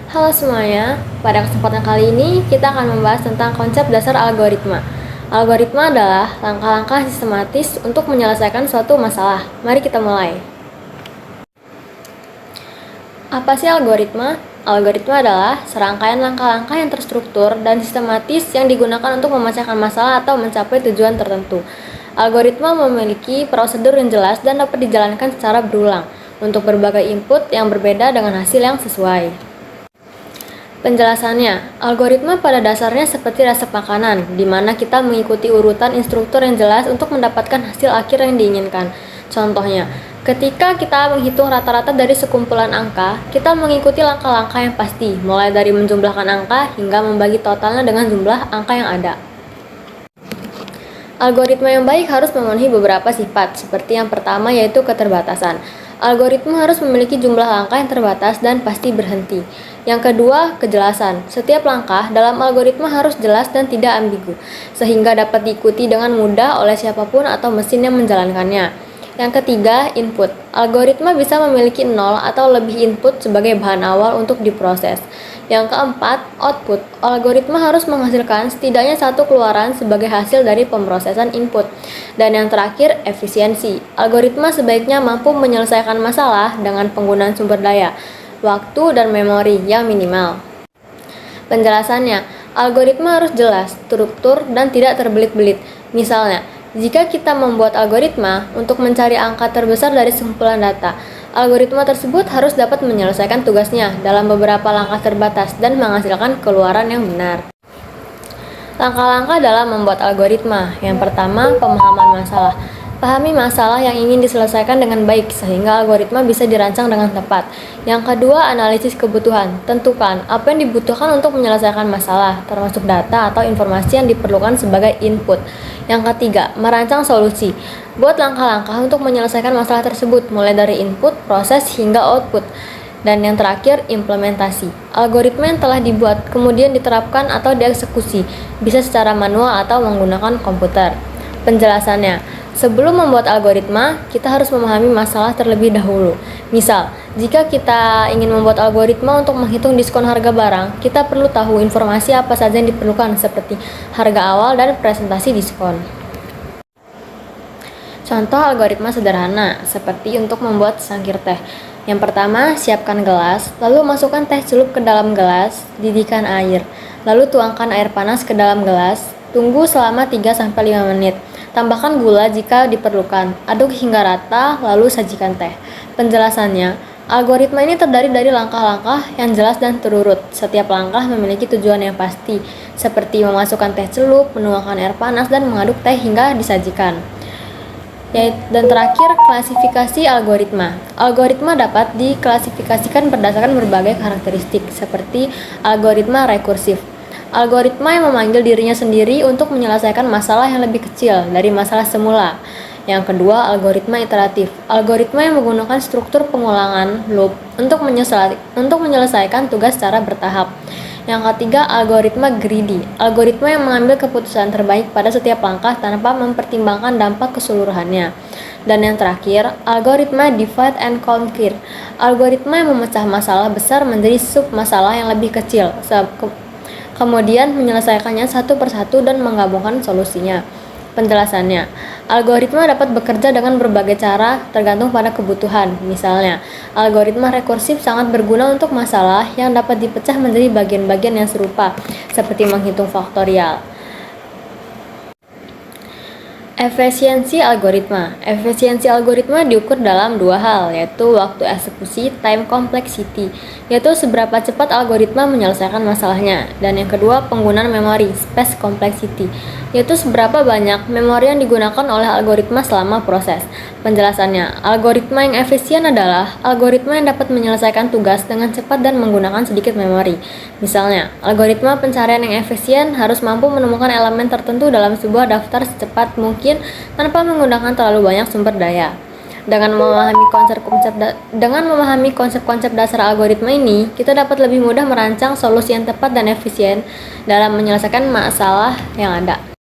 Halo semuanya, pada kesempatan kali ini kita akan membahas tentang konsep dasar algoritma. Algoritma adalah langkah-langkah sistematis untuk menyelesaikan suatu masalah. Mari kita mulai. Apa sih algoritma? Algoritma adalah serangkaian langkah-langkah yang terstruktur dan sistematis yang digunakan untuk memecahkan masalah atau mencapai tujuan tertentu. Algoritma memiliki prosedur yang jelas dan dapat dijalankan secara berulang untuk berbagai input yang berbeda dengan hasil yang sesuai. Penjelasannya, algoritma pada dasarnya seperti resep makanan, di mana kita mengikuti urutan instruktur yang jelas untuk mendapatkan hasil akhir yang diinginkan. Contohnya, ketika kita menghitung rata-rata dari sekumpulan angka, kita mengikuti langkah-langkah yang pasti, mulai dari menjumlahkan angka hingga membagi totalnya dengan jumlah angka yang ada. Algoritma yang baik harus memenuhi beberapa sifat, seperti yang pertama yaitu keterbatasan. Algoritma harus memiliki jumlah langkah yang terbatas dan pasti berhenti. Yang kedua, kejelasan. Setiap langkah dalam algoritma harus jelas dan tidak ambigu, sehingga dapat diikuti dengan mudah oleh siapapun atau mesin yang menjalankannya. Yang ketiga, input. Algoritma bisa memiliki 0 atau lebih input sebagai bahan awal untuk diproses. Yang keempat, output. Algoritma harus menghasilkan setidaknya satu keluaran sebagai hasil dari pemrosesan input. Dan yang terakhir, efisiensi. Algoritma sebaiknya mampu menyelesaikan masalah dengan penggunaan sumber daya, waktu, dan memori yang minimal. Penjelasannya, algoritma harus jelas, struktur, dan tidak terbelit-belit. Misalnya, jika kita membuat algoritma untuk mencari angka terbesar dari sekumpulan data, algoritma tersebut harus dapat menyelesaikan tugasnya dalam beberapa langkah terbatas dan menghasilkan keluaran yang benar. Langkah-langkah dalam membuat algoritma. Yang pertama, pemahaman masalah. Pahami masalah yang ingin diselesaikan dengan baik sehingga algoritma bisa dirancang dengan tepat. Yang kedua, analisis kebutuhan. Tentukan apa yang dibutuhkan untuk menyelesaikan masalah, termasuk data atau informasi yang diperlukan sebagai input. Yang ketiga, merancang solusi. Buat langkah-langkah untuk menyelesaikan masalah tersebut, mulai dari input, proses, hingga output. Dan yang terakhir, implementasi. Algoritma yang telah dibuat kemudian diterapkan atau dieksekusi, bisa secara manual atau menggunakan komputer. Penjelasannya, sebelum membuat algoritma, kita harus memahami masalah terlebih dahulu. Misal, jika kita ingin membuat algoritma untuk menghitung diskon harga barang, kita perlu tahu informasi apa saja yang diperlukan seperti harga awal dan presentasi diskon. Contoh algoritma sederhana, seperti untuk membuat secangkir teh. Yang pertama, siapkan gelas, lalu masukkan teh celup ke dalam gelas, didihkan air, lalu tuangkan air panas ke dalam gelas, tunggu selama 3-5 menit. Tambahkan gula jika diperlukan, aduk hingga rata, lalu sajikan teh. Penjelasannya, algoritma ini terdiri dari langkah-langkah yang jelas dan terurut. Setiap langkah memiliki tujuan yang pasti, seperti memasukkan teh celup, menuangkan air panas, dan mengaduk teh hingga disajikan. Dan terakhir, klasifikasi algoritma. Algoritma dapat diklasifikasikan berdasarkan berbagai karakteristik, seperti algoritma rekursif. Algoritma yang memanggil dirinya sendiri untuk menyelesaikan masalah yang lebih kecil dari masalah semula. Yang kedua, algoritma iteratif. Algoritma yang menggunakan struktur pengulangan loop untuk menyelesaikan tugas secara bertahap. Yang ketiga, algoritma greedy. Algoritma yang mengambil keputusan terbaik pada setiap langkah tanpa mempertimbangkan dampak keseluruhannya. Dan yang terakhir, algoritma divide and conquer. Algoritma yang memecah masalah besar menjadi sub-masalah yang lebih kecil, kemudian menyelesaikannya satu persatu dan menggabungkan solusinya. Penjelasannya, algoritma dapat bekerja dengan berbagai cara tergantung pada kebutuhan. Misalnya, algoritma rekursif sangat berguna untuk masalah yang dapat dipecah menjadi bagian-bagian yang serupa, seperti menghitung faktorial. Efisiensi algoritma. Efisiensi algoritma diukur dalam dua hal, yaitu waktu eksekusi, time complexity, yaitu seberapa cepat algoritma menyelesaikan masalahnya, dan yang kedua, penggunaan memori, space complexity, yaitu seberapa banyak memori yang digunakan oleh algoritma selama proses. Penjelasannya, algoritma yang efisien adalah algoritma yang dapat menyelesaikan tugas dengan cepat dan menggunakan sedikit memori. Misalnya, algoritma pencarian yang efisien harus mampu menemukan elemen tertentu dalam sebuah daftar secepat mungkin tanpa menggunakan terlalu banyak sumber daya. Dengan memahami konsep-konsep dasar algoritma ini, kita dapat lebih mudah merancang solusi yang tepat dan efisien dalam menyelesaikan masalah yang ada.